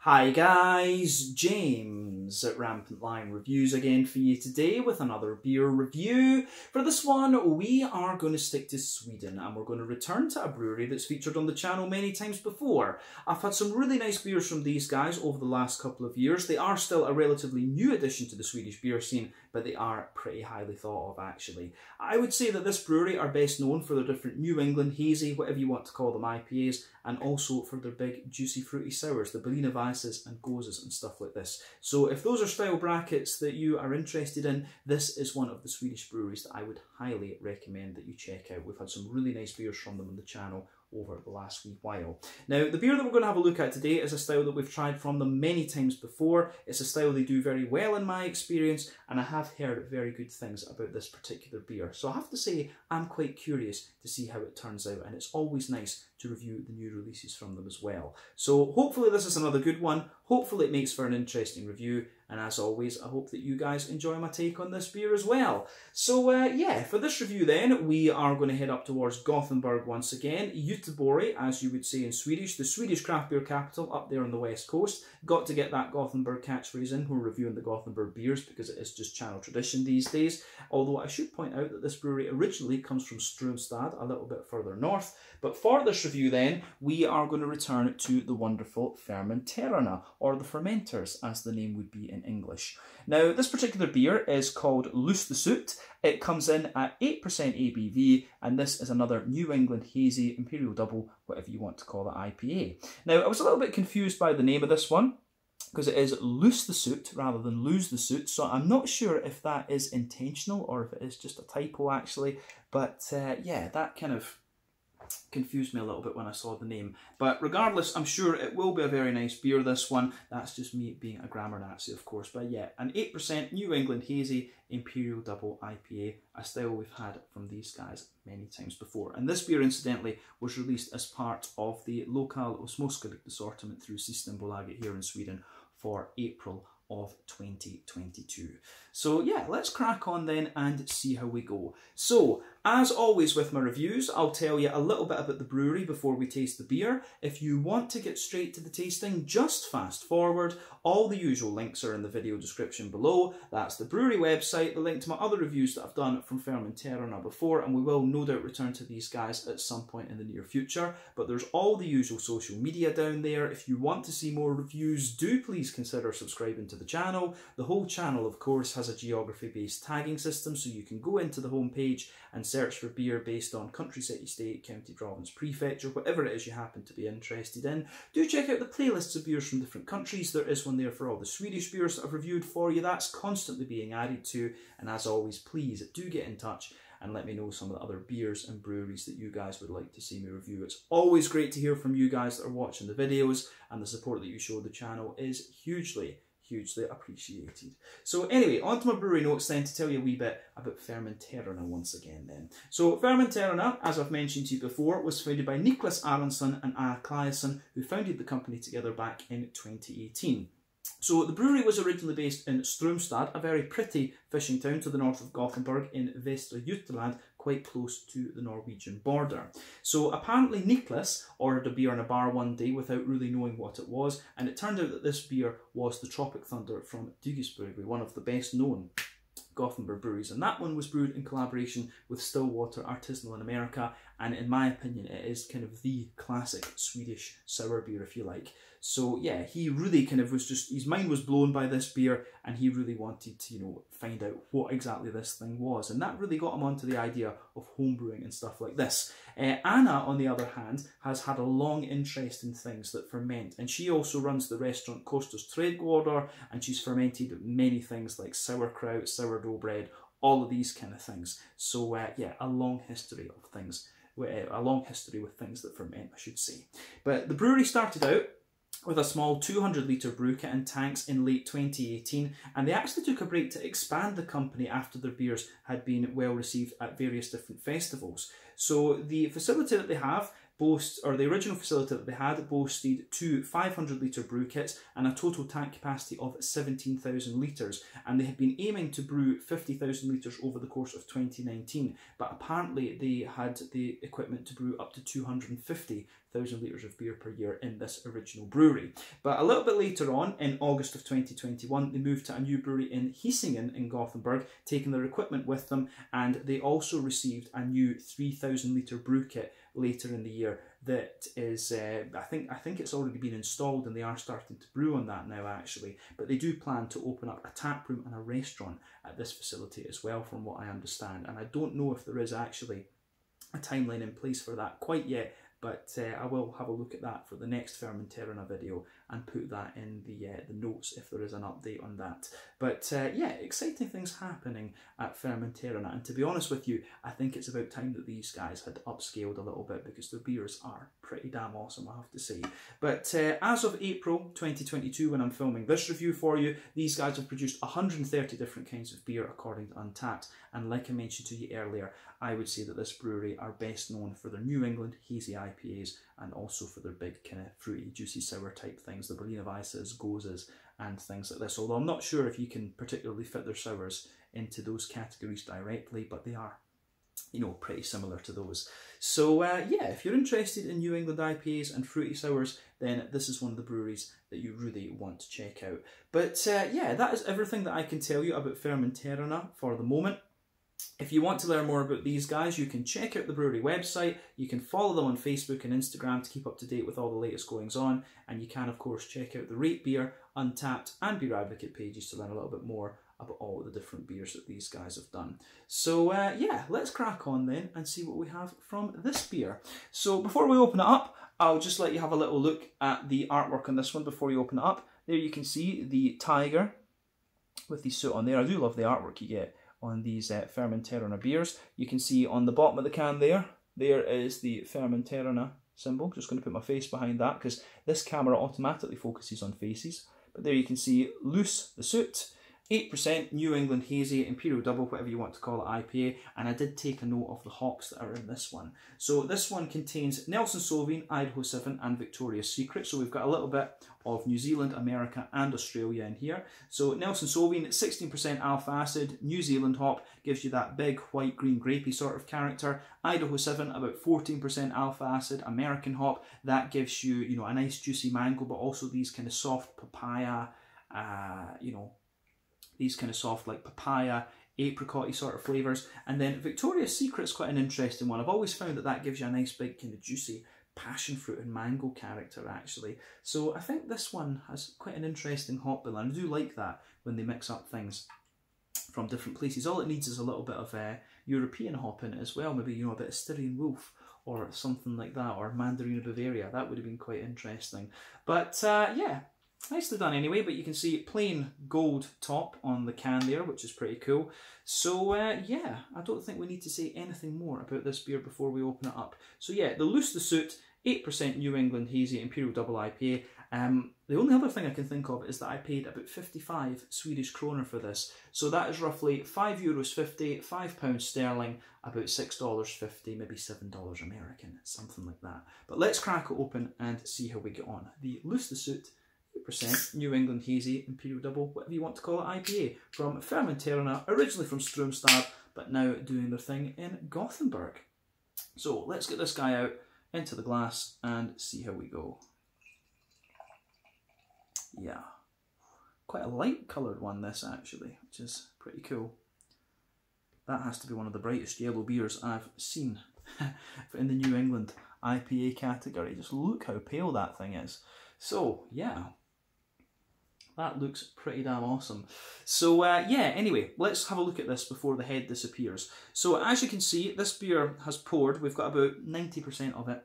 Hi guys, James at RampantLionReviews again for you today with another beer review. For this one, we are going to stick to Sweden and we're going to return to a brewery that's featured on the channel many times before. I've had some really nice beers from these guys over the last couple of years. They are still a relatively new addition to the Swedish beer scene, but they are pretty highly thought of actually. I would say that this brewery are best known for their different New England hazy, whatever you want to call them, IPAs, and also for their big juicy fruity sours, the Berliner Weisses and Goses and stuff like this. So if those are style brackets that you are interested in, this is one of the Swedish breweries that I would highly recommend that you check out. We've had some really nice beers from them on the channel over the last wee while. Now, the beer that we're going to have a look at today is a style that we've tried from them many times before. It's a style they do very well in my experience, and I have heard very good things about this particular beer. So I have to say, I'm quite curious to see how it turns out, and it's always nice to review the new releases from them as well. So hopefully this is another good one. Hopefully it makes for an interesting review. And as always, I hope that you guys enjoy my take on this beer as well. So yeah, for this review then, we are going to head up towards Gothenburg once again. Göteborg, as you would say in Swedish, the Swedish craft beer capital up there on the west coast. Got to get that Gothenburg catchphrase in. We're reviewing the Gothenburg beers because it is just channel tradition these days. Although I should point out that this brewery originally comes from Strömstad, a little bit further north. But for this review then, we are going to return to the wonderful Fermenterarna, or the fermenters as the name would be in English. Now, this particular beer is called Lustesut. It comes in at 8% ABV, and this is another New England Hazy Imperial Double, whatever you want to call it, IPA. Now, I was a little bit confused by the name of this one, because it is Lustesut rather than Lose the Suit, so I'm not sure if that is intentional or if it is just a typo actually, but yeah, that kind of confused me a little bit when I saw the name. But regardless, I'm sure it will be a very nice beer, this one. That's just me being a grammar Nazi, of course. But yeah, an 8% New England Hazy Imperial Double IPA, a style we've had from these guys many times before. And this beer, incidentally, was released as part of the Lokal och Småskaligt assortment through Systembolaget here in Sweden for April of 2022. So yeah, let's crack on then and see how we go. So, as always with my reviews, I'll tell you a little bit about the brewery before we taste the beer. If you want to get straight to the tasting, just fast forward. All the usual links are in the video description below. That's the brewery website, the link to my other reviews that I've done from Fermenterarna before, and we will no doubt return to these guys at some point in the near future. But there's all the usual social media down there. If you want to see more reviews, do please consider subscribing to the channel. The whole channel, of course, has a geography-based tagging system, so you can go into the homepage and search for beer based on country, city, state, county, province, prefecture, whatever it is you happen to be interested in. Do check out the playlists of beers from different countries. There is one there for all the Swedish beers that I've reviewed for you. That's constantly being added to. And as always, please do get in touch and let me know some of the other beers and breweries that you guys would like to see me review. It's always great to hear from you guys that are watching the videos, and the support that you show the channel is hugely appreciated. So anyway, on to my brewery notes then to tell you a wee bit about Fermenterarna once again then. So Fermenterarna, as I've mentioned to you before, was founded by Niklas Aronsson and Anna Claesson, who founded the company together back in 2018. So the brewery was originally based in Strömstad, a very pretty fishing town to the north of Gothenburg in Västra Götaland, quite close to the Norwegian border. So apparently Niklas ordered a beer in a bar one day without really knowing what it was, and it turned out that this beer was the Tropic Thunder from Dyggesbrygge, one of the best known Gothenburg breweries, and that one was brewed in collaboration with Stillwater Artisanal in America, and in my opinion it is kind of the classic Swedish sour beer, if you like. So yeah, he really kind of was just, his mind was blown by this beer, and he really wanted to, you know, find out what exactly this thing was, and that really got him onto the idea of homebrewing and stuff like this. Anna, on the other hand, has had a long interest in things that ferment, and she also runs the restaurant Kostas Trädgårdar, and she's fermented many things like sauerkraut, sourdough bread, all of these kind of things. So yeah, a long history of things, a long history with things that ferment, I should say. But the brewery started out with a small 200-litre brew kit and tanks in late 2018, and they actually took a break to expand the company after their beers had been well received at various different festivals. So the facility that they have the original facility that they had boasted two 500 litre brew kits and a total tank capacity of 17,000 litres, and they had been aiming to brew 50,000 litres over the course of 2019, but apparently they had the equipment to brew up to 250,000 litres of beer per year in this original brewery. But a little bit later on, in August of 2021, they moved to a new brewery in Hisingen in Gothenburg, taking their equipment with them, and they also received a new 3,000 litre brew kit later in the year that is, I think it's already been installed, and they are starting to brew on that now actually, but they do plan to open up a tap room and a restaurant at this facility as well, from what I understand, and I don't know if there is actually a timeline in place for that quite yet, but I will have a look at that for the next Fermenterarna video and put that in the notes if there is an update on that. But yeah, exciting things happening at Fermenterarna, and to be honest with you, I think it's about time that these guys had upscaled a little bit, because their beers are pretty damn awesome, I have to say. But as of April 2022, when I'm filming this review for you, these guys have produced 130 different kinds of beer according to Untappd, and like I mentioned to you earlier, I would say that this brewery are best known for their New England hazy IPAs, and also for their big kind of fruity, juicy, sour type things, the Berliner Weisses, Goses, and things like this. Although I'm not sure if you can particularly fit their sours into those categories directly, but they are, you know, pretty similar to those. So yeah, if you're interested in New England IPAs and fruity sours, then this is one of the breweries that you really want to check out. But yeah, that is everything that I can tell you about Fermenterarna for the moment. If you want to learn more about these guys, you can check out the brewery website, you can follow them on Facebook and Instagram to keep up to date with all the latest goings on, and you can of course check out the Rate Beer, Untappd and Beer Advocate pages to learn a little bit more about all the different beers that these guys have done. So yeah, let's crack on then and see what we have from this beer. So before we open it up, I'll just let you have a little look at the artwork on this one before you open it up. There you can see the tiger with the suit on there. I do love the artwork you get on these Fermenterarna beers. You can see on the bottom of the can there is the Fermenterarna symbol. Just going to put my face behind that because this camera automatically focuses on faces. But there you can see Loose the Suit, 8% New England Hazy, Imperial Double, whatever you want to call it, IPA, and I did take a note of the hops that are in this one. So this one contains Nelson Sauvin, Idaho 7 and Victoria's Secret, so we've got a little bit of New Zealand, America and Australia in here. So Nelson Sauvin, 16% alpha acid, New Zealand hop, gives you that big white, green, grapey sort of character. Idaho 7, about 14% alpha acid, American hop, that gives you, you know, a nice juicy mango, but also these kind of soft papaya, you know, these kind of soft like papaya, apricot-y sort of flavours. And then Victoria's Secret's quite an interesting one. I've always found that that gives you a nice big kind of juicy passion fruit and mango character actually. So I think this one has quite an interesting hop bill, and I do like that when they mix up things from different places. All it needs is a little bit of European hop in it as well, maybe, you know, a bit of Styrian Wolf or something like that, or Mandarina Bavaria. That would have been quite interesting. But yeah, nicely done anyway, but you can see plain gold top on the can there, which is pretty cool. So yeah, I don't think we need to say anything more about this beer before we open it up. So yeah, the Loose the Suit, 8% New England Hazy Imperial Double IPA. The only other thing I can think of is that I paid about 55 Swedish kronor for this. So that is roughly €5.50, £5 sterling, about $6.50, maybe $7 American, something like that. But let's crack it open and see how we get on. The Loose the Suit, 8% New England Hazy Imperial Double, whatever you want to call it, IPA from Fermenterarna, originally from Strömstad, but now doing their thing in Gothenburg. So let's get this guy out into the glass and see how we go. Yeah, quite a light coloured one this actually, which is pretty cool. That has to be one of the brightest yellow beers I've seen in the New England IPA category. Just look how pale that thing is. So yeah, that looks pretty damn awesome. So yeah, anyway, let's have a look at this before the head disappears. So as you can see, this beer has poured. We've got about 90% of it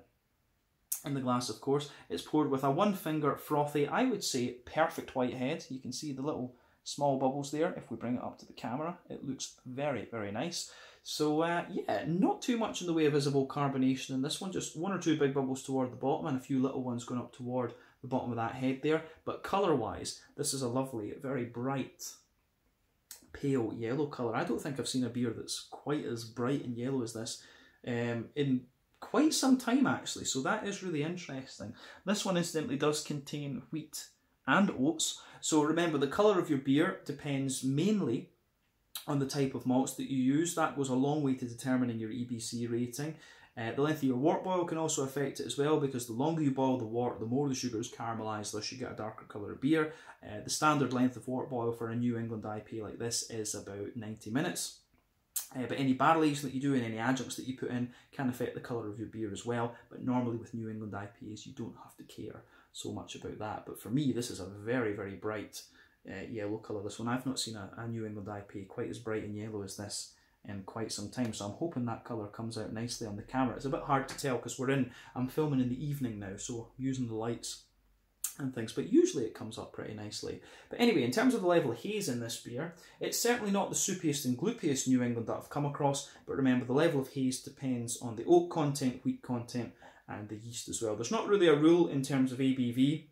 in the glass, of course. It's poured with a one finger frothy, I would say perfect white head. You can see the little small bubbles there. If we bring it up to the camera, it looks very, very nice. So yeah, not too much in the way of visible carbonation in this one, just one or two big bubbles toward the bottom and a few little ones going up toward the bottom of that head there. But colour wise, this is a lovely, very bright, pale yellow colour. I don't think I've seen a beer that's quite as bright and yellow as this in quite some time actually, so that is really interesting. This one incidentally does contain wheat and oats, so remember the colour of your beer depends mainly on the type of malts that you use. That goes a long way to determining your EBC rating. The length of your wort boil can also affect it as well, because the longer you boil the wort, the more the sugar is caramelised, thus you get a darker colour of beer. The standard length of wort boil for a New England IPA like this is about 90 minutes. But any barrel aging that you do and any adjuncts that you put in can affect the colour of your beer as well. But normally with New England IPAs you don't have to care so much about that. But for me, this is a very, very bright yellow colour. This one, I've not seen a New England IPA quite as bright and yellow as this in quite some time, so I'm hoping that colour comes out nicely on the camera. It's a bit hard to tell because I'm filming in the evening now, so I'm using the lights and things, but usually it comes up pretty nicely. But anyway, in terms of the level of haze in this beer, it's certainly not the soupiest and gloopiest New England that I've come across, but remember the level of haze depends on the oat content, wheat content, and the yeast as well. There's not really a rule in terms of ABV.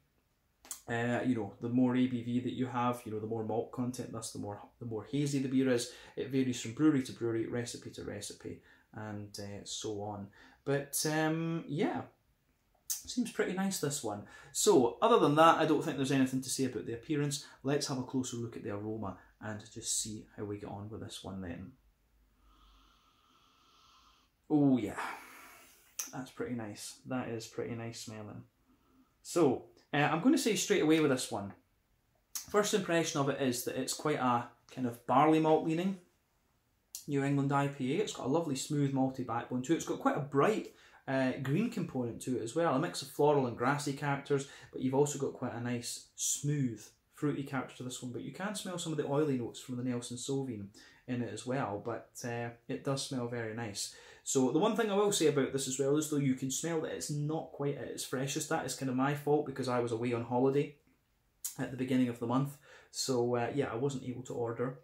You know, the more ABV that you have, you know, the more malt content, thus the more hazy the beer is. It varies from brewery to brewery, recipe to recipe, and so on. But yeah, seems pretty nice, this one. So other than that, I don't think there's anything to say about the appearance. Let's have a closer look at the aroma and just see how we get on with this one then. Oh yeah, that's pretty nice. That is pretty nice smelling. So I'm going to say straight away with this one, first impression of it is that it's quite a kind of barley malt leaning New England IPA. It's got a lovely smooth malty backbone to it. It's got quite a bright green component to it as well, a mix of floral and grassy characters, but you've also got quite a nice smooth fruity character to this one. But you can smell some of the oily notes from the Nelson Sauvin in it as well, but it does smell very nice. So the one thing I will say about this as well is, though, you can smell that it's not quite at its freshest. That is kind of my fault because I was away on holiday at the beginning of the month. So yeah, I wasn't able to order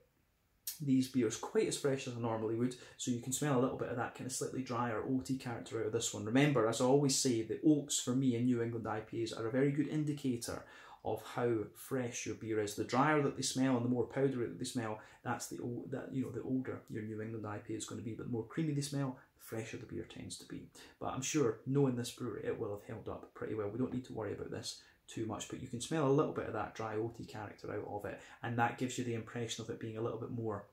these beers quite as fresh as I normally would. So you can smell a little bit of that kind of slightly drier oaty character out of this one. Remember, as I always say, the oats for me in New England IPAs are a very good indicator of how fresh your beer is. The drier that they smell and the more powdery that they smell, that's the older your New England IPA is going to be. But the more creamy they smell, the fresher the beer tends to be. But I'm sure, knowing this brewery, it will have held up pretty well. We don't need to worry about this too much, but you can smell a little bit of that dry oaty character out of it, and that gives you the impression of it being a little bit more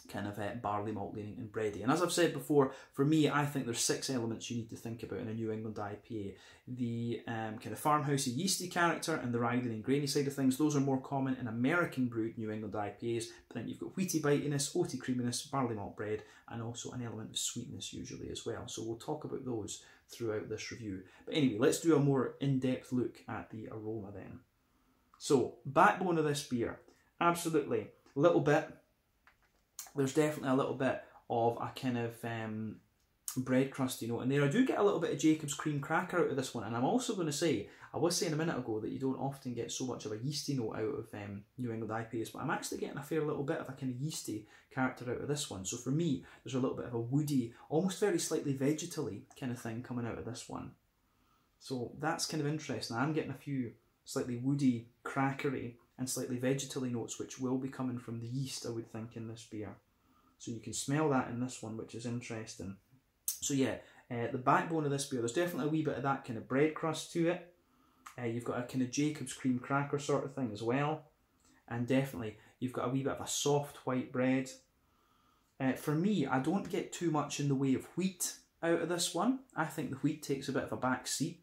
kind of barley malt leaning and bready. And as I've said before, for me, I think there's 6 elements you need to think about in a New England IPA. The kind of farmhousey yeasty character and the raggedy and grainy side of things, those are more common in American brewed New England IPAs. But then you've got wheaty bitiness, oaty creaminess, barley malt bread, and also an element of sweetness usually as well. So we'll talk about those throughout this review. But anyway, let's do a more in-depth look at the aroma then. So, backbone of this beer, absolutely, a little bit. There's definitely a little bit of a kind of bread crusty note in there. I do get a little bit of Jacob's cream cracker out of this one, and I'm also going to say, I was saying a minute ago that you don't often get so much of a yeasty note out of New England IPAs, but I'm actually getting a fair little bit of a kind of yeasty character out of this one. So for me, there's a little bit of a woody, almost very slightly vegetally kind of thing coming out of this one. So that's kind of interesting. I'm getting a few slightly woody, crackery, and slightly vegetally notes, which will be coming from the yeast, I would think, in this beer. So you can smell that in this one, which is interesting. So yeah, the backbone of this beer, there's definitely a wee bit of that kind of bread crust to it. You've got a kind of Jacob's cream cracker sort of thing as well. And definitely, you've got a wee bit of a soft white bread. For me, I don't get too much in the way of wheat out of this one. I think the wheat takes a bit of a back seat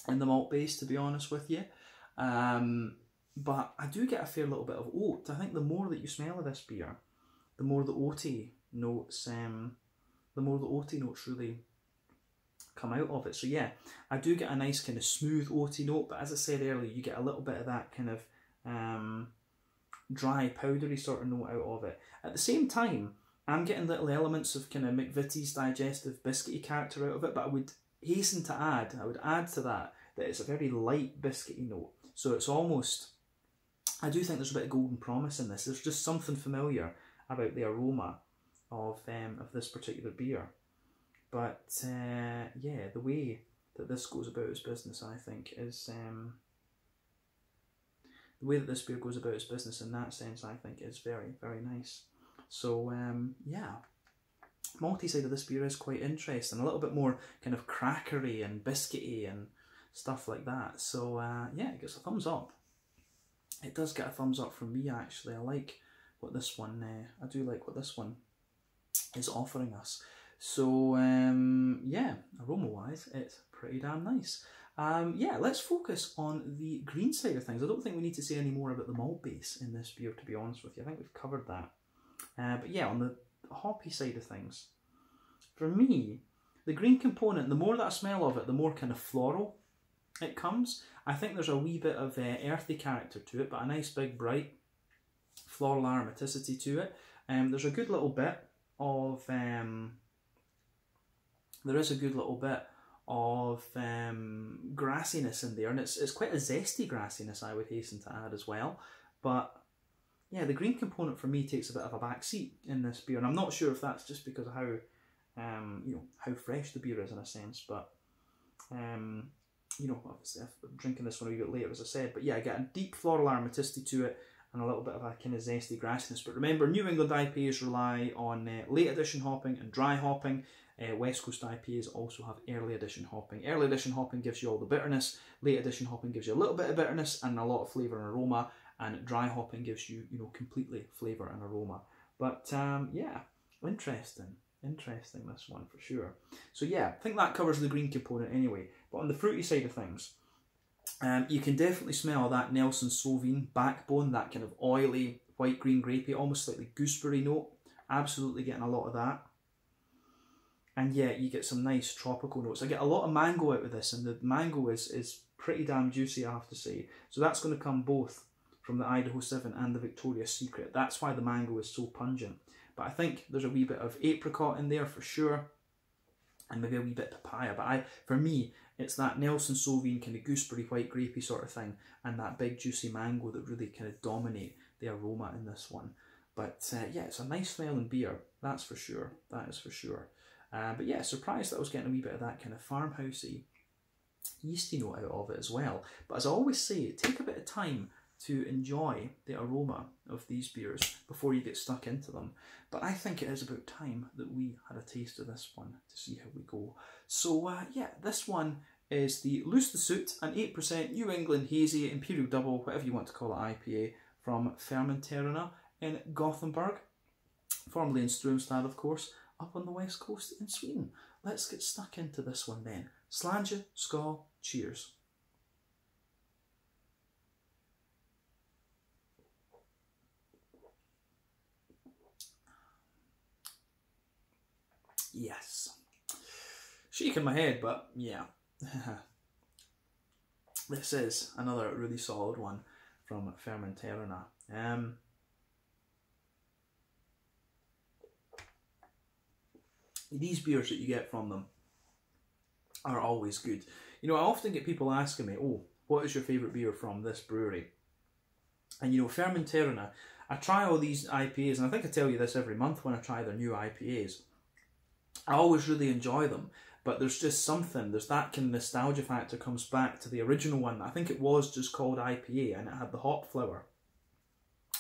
in the malt base, to be honest with you. But I do get a fair little bit of oat. I think the more that you smell of this beer, the more the oaty notes, really come out of it. So yeah, I do get a nice kind of smooth oaty note, but as I said earlier, you get a little bit of that kind of dry, powdery sort of note out of it. At the same time, I'm getting little elements of kind of McVitie's digestive biscuity character out of it, but I would hasten to add, to that it's a very light biscuity note. So it's almost, I do think there's a bit of golden promise in this. There's just something familiar about the aroma of this particular beer. But yeah, the way that this goes about its business, I think, is the way that this beer goes about its business in that sense, I think, is very, very nice. So yeah, malty side of this beer is quite interesting, a little bit more kind of crackery and biscuity and stuff like that. So yeah, it gets a thumbs up. It does get a thumbs up from me actually. I like what this one, I do like what this one is offering us. So yeah, aroma wise it's pretty damn nice. Yeah, let's focus on the green side of things. I don't think we need to say any more about the malt base in this beer, to be honest with you. I think we've covered that. But yeah, on the hoppy side of things, for me, the green component, the more that I smell of it, the more kind of floral it comes. I think there's a wee bit of earthy character to it, but a nice big bright floral aromaticity to it. There's a good little bit of grassiness in there, and it's quite a zesty grassiness, I would hasten to add as well. But yeah, the green component for me takes a bit of a back seat in this beer, and I'm not sure if that's just because of how you know, how fresh the beer is in a sense. But you know, obviously I'm drinking this one a wee bit later, as I said. But yeah, I get a deep floral aromaticity to it and a little bit of a kind of zesty grassiness. But remember, New England IPAs rely on late addition hopping and dry hopping. West Coast IPAs also have early addition hopping. Early addition hopping gives you all the bitterness. Late addition hopping gives you a little bit of bitterness and a lot of flavour and aroma. And dry hopping gives you, you know, completely flavour and aroma. But yeah, interesting this one for sure. So yeah, I think that covers the green component anyway. But on the fruity side of things, you can definitely smell that Nelson Sauvin backbone, that kind of oily white green grapey, almost slightly gooseberry note. Absolutely getting a lot of that. And yeah, you get some nice tropical notes. I get a lot of mango out of this, and the mango is pretty damn juicy, I have to say. So that's going to come both from the Idaho 7 and the Victoria's Secret. That's why the mango is so pungent. But I think there's a wee bit of apricot in there for sure, and maybe a wee bit papaya. But for me, it's that Nelson Sauvin kind of gooseberry white grapey sort of thing, and that big juicy mango that really kind of dominate the aroma in this one. But yeah, it's a nice smelling beer, that's for sure. That is for sure. But yeah, surprised that I was getting a wee bit of that kind of farmhousey, yeasty note out of it as well. But as I always say, take a bit of time to enjoy the aroma of these beers before you get stuck into them. But I think it is about time that we had a taste of this one to see how we go. So yeah, this one is the Loose the Soot, an 8% New England Hazy Imperial Double, whatever you want to call it, IPA from Fermenterarna in Gothenburg, formerly in Strömstad, of course, up on the west coast in Sweden. Let's get stuck into this one then. Slange, skål, cheers. Yes. Shaking my head, but yeah. This is another really solid one from Fermenterarna. These beers that you get from them are always good. You know, I often get people asking me, oh, what is your favourite beer from this brewery? And you know, Fermenterarna, I try all these IPAs, and I think I tell you this every month when I try their new IPAs. I always really enjoy them, but there's just something, there's that kind of nostalgia factor comes back to the original one. I think it was just called IPA, and it had the hop flower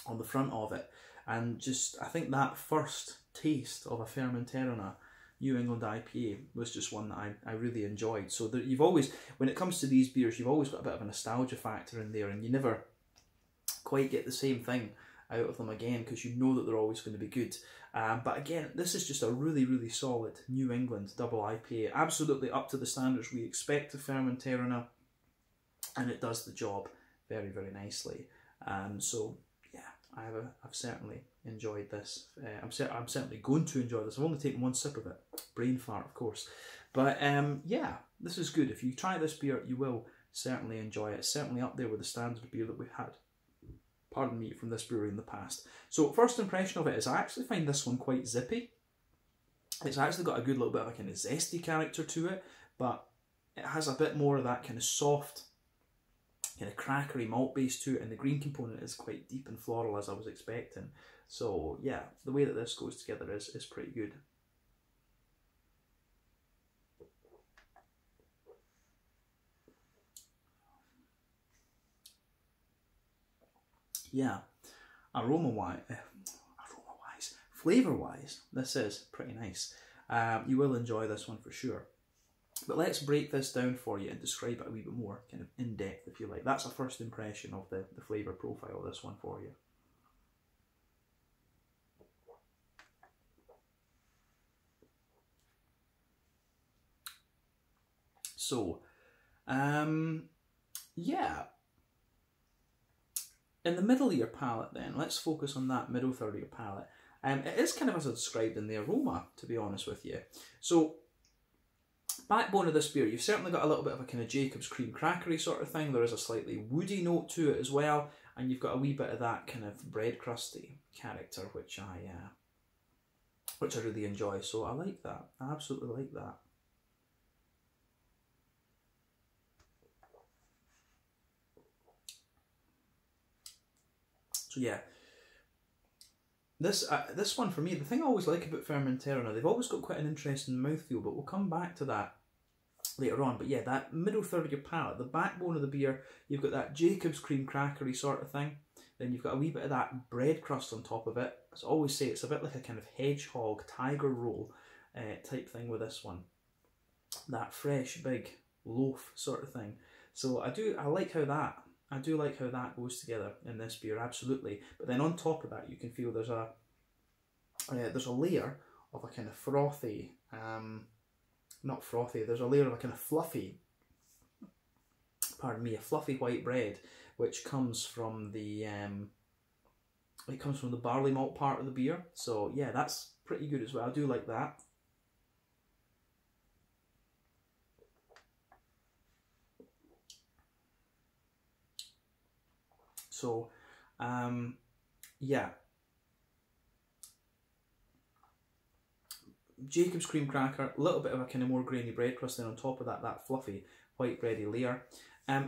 on the front of it. And just, I think that first taste of a Fermenterarna New England IPA was just one that I really enjoyed. So that you've always, when it comes to these beers, you've always got a bit of a nostalgia factor in there, and you never quite get the same thing out of them again because you know that they're always going to be good. But again, this is just a really, really solid New England double IPA. Absolutely up to the standards we expect of Fermenterarna, and it does the job very, very nicely. So yeah, I've certainly enjoyed this. I'm certainly going to enjoy this. I've only taken one sip of it. Brain fart, of course. But yeah, this is good. If you try this beer, you will certainly enjoy it. It's certainly up there with the standard beer that we've had, pardon me, from this brewery in the past. So first impression of it is I actually find this one quite zippy. It's actually got a good little bit of a kind of zesty character to it, but it has a bit more of that kind of soft, kind of crackery malt base to it, and the green component is quite deep and floral as I was expecting. So yeah, the way that this goes together is pretty good. Yeah, aroma-wise, flavour-wise, this is pretty nice. You will enjoy this one for sure. But let's break this down for you and describe it a wee bit more kind of in depth, if you like. That's a first impression of the flavour profile of this one for you. So, yeah. In the middle of your palate then, let's focus on that middle third of your palate. It is kind of as I described in the aroma, to be honest with you. So, backbone of this beer, you've certainly got a little bit of a kind of Jacob's cream crackery sort of thing. There is a slightly woody note to it as well, and you've got a wee bit of that kind of bread crusty character, which I really enjoy. So I like that. I absolutely like that. So yeah, this one for me, the thing I always like about Fermenterarna, they've always got quite an interesting mouthfeel, but we'll come back to that later on. But yeah, that middle third of your palate, the backbone of the beer, you've got that Jacob's cream crackery sort of thing. Then you've got a wee bit of that bread crust on top of it. As I always say, it's a bit like a kind of hedgehog, tiger roll type thing with this one. That fresh, big loaf sort of thing. So I do like how that goes together in this beer, absolutely. But then on top of that, you can feel there's a layer of a kind of frothy, not frothy, there's a layer of a kind of fluffy, pardon me, a fluffy white bread, which comes from the barley malt part of the beer. So yeah, that's pretty good as well. I do like that. So, yeah, Jacob's cream cracker, a little bit of a kind of more grainy bread crust, then on top of that, that fluffy white bready layer.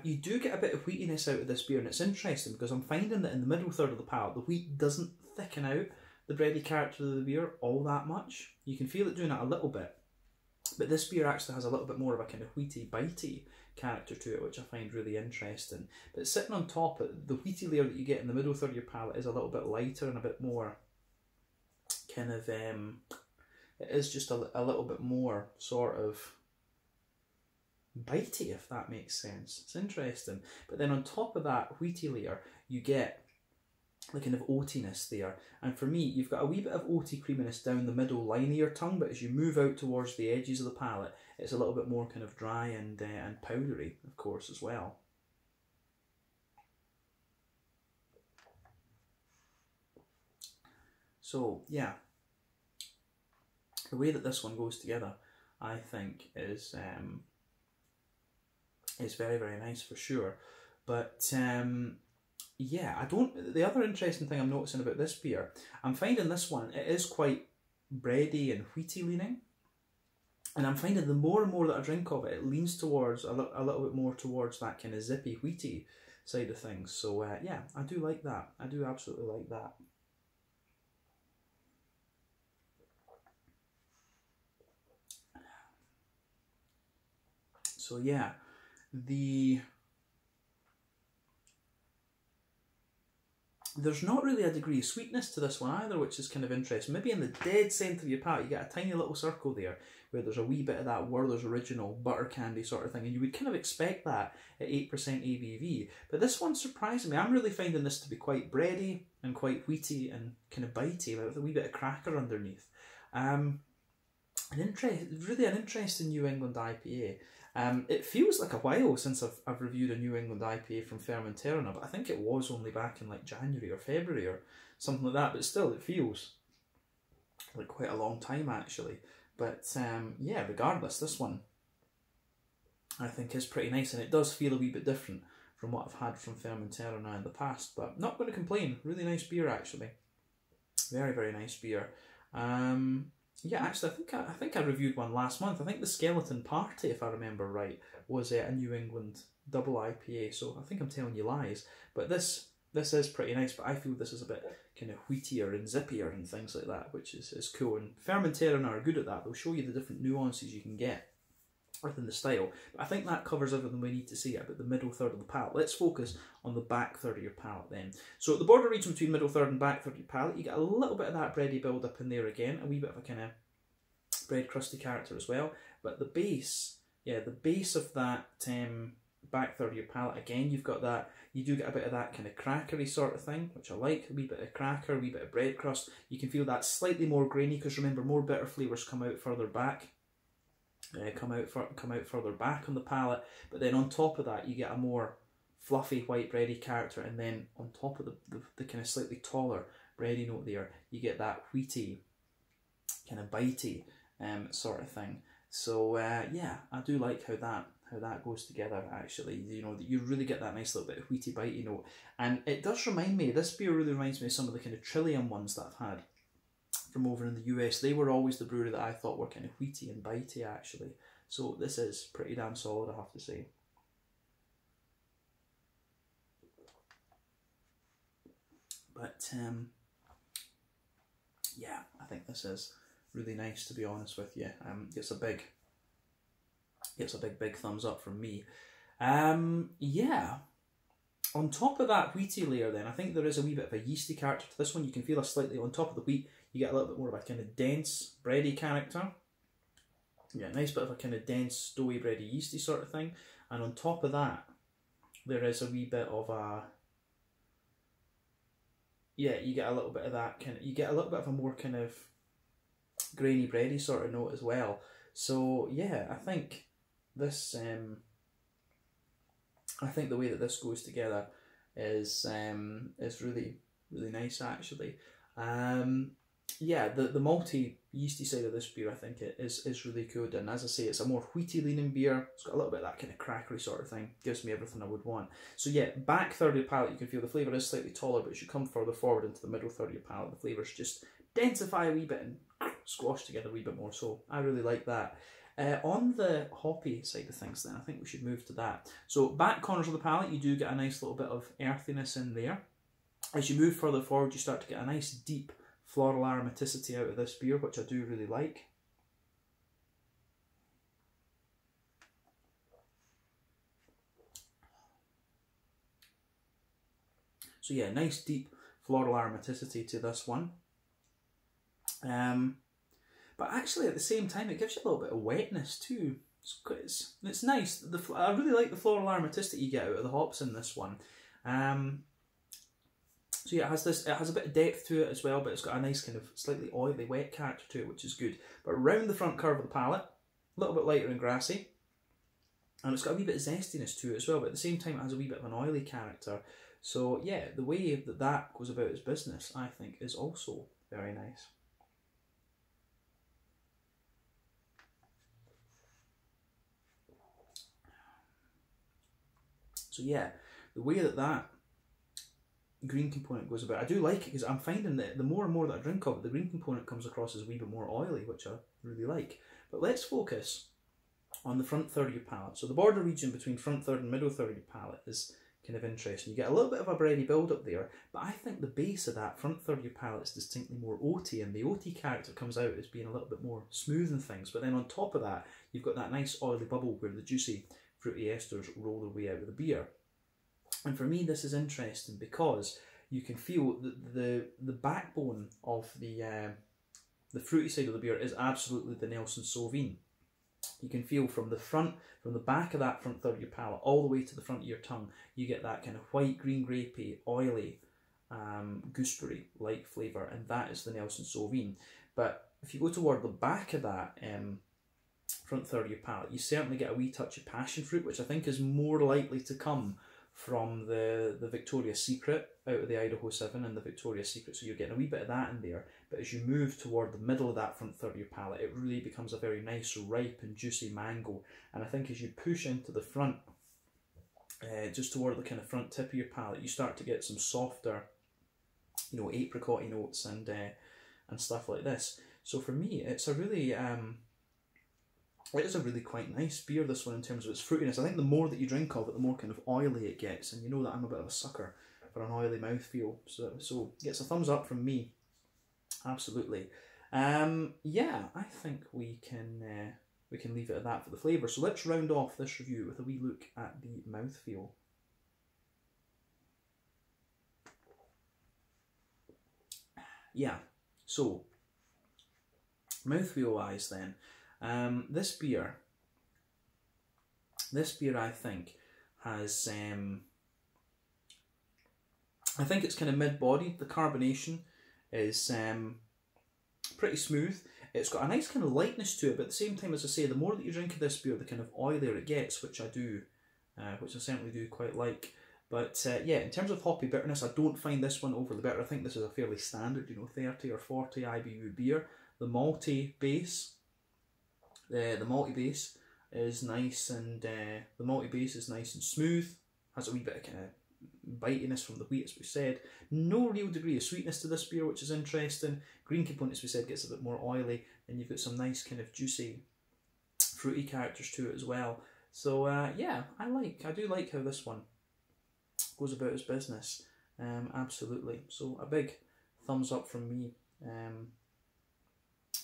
You do get a bit of wheatiness out of this beer, and it's interesting because I'm finding that in the middle third of the palate, the wheat doesn't thicken out the bready character of the beer all that much. You can feel it doing it a little bit, but this beer actually has a little bit more of a kind of wheaty, bitey character to it, which I find really interesting. But sitting on top, the wheaty layer that you get in the middle third of your palate is a little bit lighter and a bit more kind of, it is just a little bit more sort of bitey, if that makes sense. It's interesting. But then on top of that wheaty layer, you get the kind of oatiness there. And for me, you've got a wee bit of oaty creaminess down the middle line of your tongue, but as you move out towards the edges of the palate, it's a little bit more kind of dry and powdery, of course, as well. So, yeah, the way that this one goes together, I think, is very, very nice for sure. But yeah, the other interesting thing I'm noticing about this beer, I'm finding this one, it is quite bready and wheaty leaning. And I'm finding the more and more that I drink of it, it leans towards a little bit more towards that kind of zippy, wheaty side of things. So yeah, I do like that. I do absolutely like that. So yeah, there's not really a degree of sweetness to this one either, which is kind of interesting. Maybe in the dead centre of your palate, you get a tiny little circle there where there's a wee bit of that Werther's Original butter candy sort of thing, and you would kind of expect that at 8% ABV. But this one surprised me. I'm really finding this to be quite bready and quite wheaty and kind of bitey, with a wee bit of cracker underneath. Really an interesting New England IPA. It feels like a while since I've reviewed a New England IPA from Fermenterarna, but I think it was only back in like January or February or something like that, but still it feels like quite a long time actually. But yeah, regardless, this one I think is pretty nice, and it does feel a wee bit different from what I've had from Fermenterarna in the past, but not going to complain. Really nice beer actually. Very, very nice beer. Yeah, actually, I think I reviewed one last month. I think the Skeleton Party, if I remember right, was a New England double IPA. So I think I'm telling you lies. But this is pretty nice. But I feel this is a bit kind of wheatier and zippier and things like that, which is cool. And Fermenterarna are good at that. They'll show you the different nuances you can get within the style. But I think that covers everything we need to see about the middle third of the palate. Let's focus on the back third of your palate then. So at the border region between middle third and back third of your palate, you get a little bit of that bready build up in there again, a wee bit of a kind of bread crusty character as well. But the base, yeah, the base of that back third of your palate, again, you've got that, you do get a bit of that kind of crackery sort of thing, which I like, a wee bit of cracker, a wee bit of bread crust. You can feel that slightly more grainy, because remember, more bitter flavours come out further back, come out further back on the palate, but then on top of that, you get a more fluffy white bready character, and then on top of the kind of slightly taller bready note there, you get that wheaty, kind of bitey sort of thing. So yeah, I do like how that goes together actually. You know, you really get that nice little bit of wheaty bitey note, and it does remind me, this beer really reminds me of some of the kind of Trillium ones that I've had from over in the US. They were always the brewery that I thought were kind of wheaty and bitey actually. So this is pretty damn solid, I have to say. But yeah, I think this is really nice, to be honest with you. It's a big thumbs up from me. Yeah. On top of that wheaty layer then, I think there is a wee bit of a yeasty character to this one. You can feel a slightly, on top of the wheat, you get a little bit more of a kind of dense, bready character. Yeah, nice bit of a kind of dense, doughy, bready, yeasty sort of thing. And on top of that, there is a wee bit of a, yeah, you get a little bit of that kind of, you get a little bit of a more kind of grainy, bready sort of note as well. So yeah, I think this, I think the way that this goes together is really, really nice actually. Yeah, the malty, yeasty side of this beer, I think it is really good. And as I say, it's a more wheaty leaning beer. It's got a little bit of that kind of crackery sort of thing. Gives me everything I would want. So yeah, back third of your palate, you can feel the flavour is slightly taller, but as you come further forward into the middle third of your palate, the flavours just densify a wee bit and squash together a wee bit more. So I really like that. On the hoppy side of things then, I think we should move to that. So back corners of the palate, you do get a nice little bit of earthiness in there. As you move further forward, you start to get a nice deep floral aromaticity out of this beer, which I do really like. So yeah, nice deep floral aromaticity to this one. But actually at the same time, it gives you a little bit of wetness too. It's nice. I really like the floral aromaticity you get out of the hops in this one. So yeah, it has a bit of depth to it as well, but it's got a nice kind of slightly oily, wet character to it, which is good. But around the front curve of the palate, a little bit lighter and grassy, and it's got a wee bit of zestiness to it as well, but at the same time it has a wee bit of an oily character. So yeah, the way that goes about its business, I think, is also very nice. So yeah, the way that green component goes about, I do like it, because I'm finding that the more and more that I drink of it, the green component comes across as a wee bit more oily, which I really like. But let's focus on the front third of your palate. So the border region between front third and middle third of your palate is kind of interesting. You get a little bit of a bready build up there, but I think the base of that front third of your palate is distinctly more oaty, and the oaty character comes out as being a little bit more smooth and things. But then on top of that, you've got that nice oily bubble where the juicy fruity esters roll their way out of the beer. And for me, this is interesting because you can feel the backbone of the fruity side of the beer is absolutely the Nelson Sauvin. You can feel from the back of that front third of your palate all the way to the front of your tongue, you get that kind of white, green, grapey, oily, gooseberry-like flavour, and that is the Nelson Sauvin. But if you go toward the back of that front third of your palate, you certainly get a wee touch of passion fruit, which I think is more likely to come from the Victoria's Secret out of the Idaho 7 and the Victoria's Secret, so you're getting a wee bit of that in there. But as you move toward the middle of that front third of your palate, it really becomes a very nice, ripe and juicy mango. And I think as you push into the front, just toward the kind of front tip of your palate, you start to get some softer, you know, apricot-y notes and stuff like this. So for me, it's a really it is a really quite nice beer, this one, in terms of its fruitiness. I think the more that you drink of it, the more kind of oily it gets, and you know that I'm a bit of a sucker for an oily mouthfeel. So it gets a thumbs up from me, absolutely. Yeah, I think we can leave it at that for the flavour. So let's round off this review with a wee look at the mouthfeel. Yeah, so Mouthfeel wise then, this beer I think has, I think it's kind of mid-body. The carbonation is pretty smooth. It's got a nice kind of lightness to it, but at the same time, as I say, the more that you drink of this beer, the kind of oilier it gets, which I do, which I certainly do quite like. But yeah, in terms of hoppy bitterness, I don't find this one overly bitter. I think this is a fairly standard, 30 or 40 IBU beer. The malty base, is nice, and the malty base is nice and smooth. Has a wee bit of kind of bitiness from the wheat, as we said. No real degree of sweetness to this beer, which is interesting. Green component, as we said, gets a bit more oily, and you've got some nice kind of juicy, fruity characters to it as well. So yeah, I do like how this one goes about its business. Absolutely. So a big thumbs up from me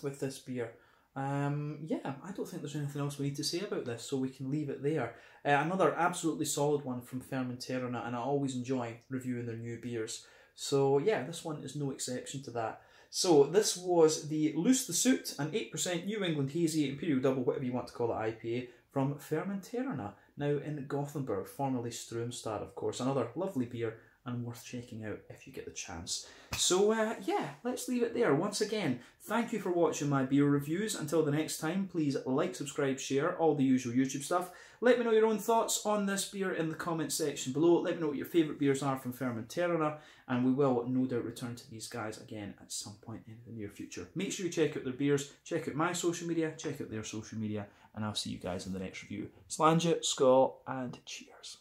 with this beer. Yeah, I don't think there's anything else we need to say about this, so we can leave it there. Another absolutely solid one from Fermenterarna, and I always enjoy reviewing their new beers. So yeah, this one is no exception to that. So this was the Loose the Suit, an 8% New England Hazy Imperial Double, whatever you want to call it, IPA from Fermenterarna, now in Gothenburg, formerly Strömstad, of course. Another lovely beer and worth checking out if you get the chance. So yeah, let's leave it there. Once again, thank you for watching my beer reviews. Until the next time, please like, subscribe, share, all the usual YouTube stuff. Let me know your own thoughts on this beer in the comments section below. Let me know what your favourite beers are from Fermenterarna, and we will no doubt return to these guys again at some point in the near future. Make sure you check out their beers, check out my social media, check out their social media, and I'll see you guys in the next review. Slàinte, skål, and cheers.